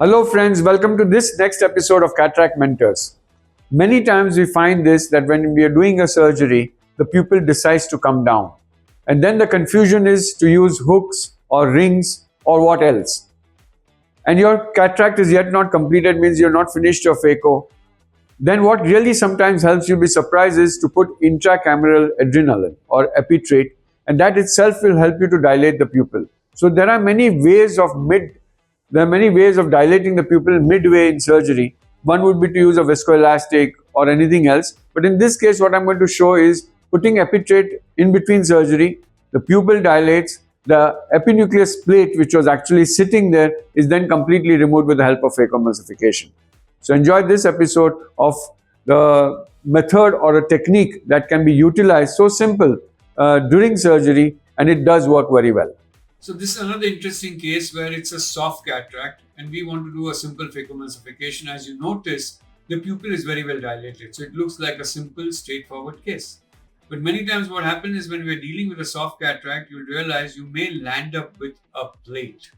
Hello friends, welcome to this next episode of Cataract Mentors. Many times we find this that when we are doing a surgery, the pupil decides to come down. And then the confusion is to use hooks or rings or what else. And your cataract is yet not completed, means you're not finished your phaco. Then what really sometimes helps you be surprised is to put intracameral adrenaline or epitrate, and that itself will help you to dilate the pupil. So there are many ways of dilating the pupil midway in surgery. One would be to use a viscoelastic or anything else. But in this case, what I'm going to show is putting epitrate in between surgery. The pupil dilates. The epinucleus plate, which was actually sitting there, is then completely removed with the help of phacoemulsification. So enjoy this episode of the method or a technique that can be utilized so simple during surgery, and it does work very well. So this is another interesting case where it's a soft cataract and we want to do a simple phacoemulsification. As you notice, the pupil is very well dilated. So it looks like a simple, straightforward case. But many times what happens is when we're dealing with a soft cataract, you'll realize you may land up with a plate.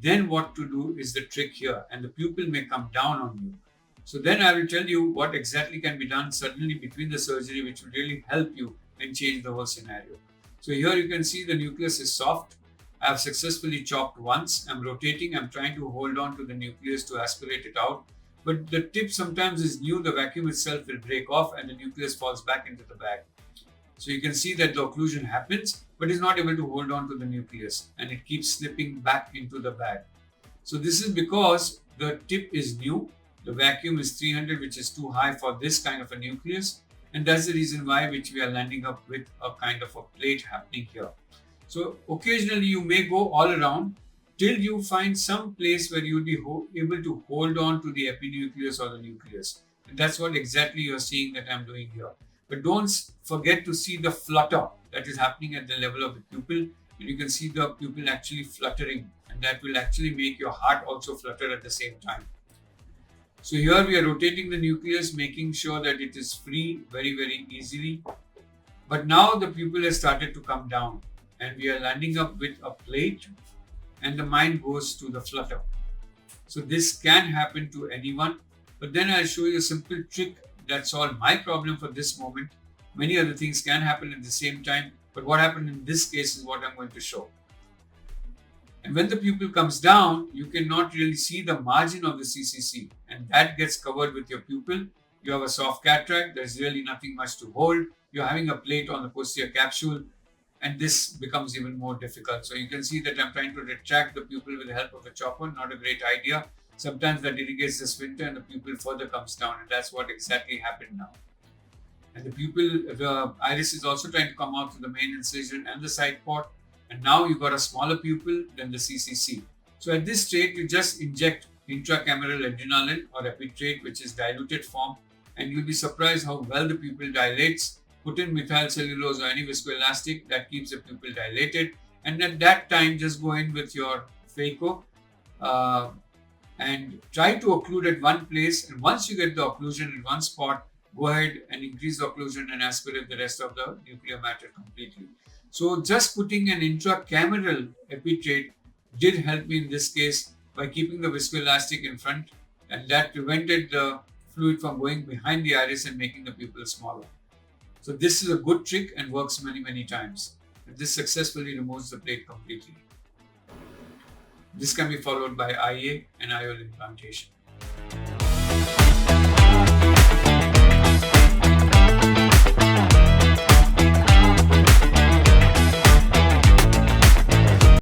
Then what to do is the trick here, and the pupil may come down on you. So then I will tell you what exactly can be done suddenly between the surgery, which will really help you and change the whole scenario. So here you can see the nucleus is soft. I have successfully chopped once. I'm rotating. I'm trying to hold on to the nucleus to aspirate it out. But the tip sometimes is new. The vacuum itself will break off and the nucleus falls back into the bag. So you can see that the occlusion happens, but it's not able to hold on to the nucleus and it keeps slipping back into the bag. So this is because the tip is new. The vacuum is 300, which is too high for this kind of a nucleus. And that's the reason why which we are landing up with a kind of a plate happening here. So occasionally you may go all around till you find some place where you'll be able to hold on to the epinucleus or the nucleus. And that's what exactly you're seeing that I'm doing here. But don't forget to see the flutter that is happening at the level of the pupil. And you can see the pupil actually fluttering, and that will actually make your heart also flutter at the same time. So here we are rotating the nucleus, making sure that it is free very, very easily. But now the pupil has started to come down and we are landing up with a plate and the mind goes to the flutter. So this can happen to anyone, but then I'll show you a simple trick that solved my problem for this moment. Many other things can happen at the same time, but what happened in this case is what I'm going to show. And when the pupil comes down, you cannot really see the margin of the CCC, and that gets covered with your pupil. You have a soft cataract, there's really nothing much to hold. You're having a plate on the posterior capsule, and this becomes even more difficult. So you can see that I'm trying to retract the pupil with the help of a chopper. Not a great idea. Sometimes that irrigates the sphincter and the pupil further comes down, and that's what exactly happened now. And the iris is also trying to come out through the main incision and the side port, and now you've got a smaller pupil than the CCC. So at this stage, you just inject intracameral adrenaline or epitrate, which is diluted form, and you'll be surprised how well the pupil dilates. Put in methyl cellulose or any viscoelastic that keeps the pupil dilated, and at that time just go in with your phaco and try to occlude at one place, and once you get the occlusion in one spot, go ahead and increase the occlusion and aspirate the rest of the nuclear matter completely. So just putting an intracameral epitrate did help me in this case by keeping the viscoelastic in front, and that prevented the fluid from going behind the iris and making the pupil smaller. So this is a good trick and works many, many times. And this successfully removes the plate completely. This can be followed by IA and IOL implantation.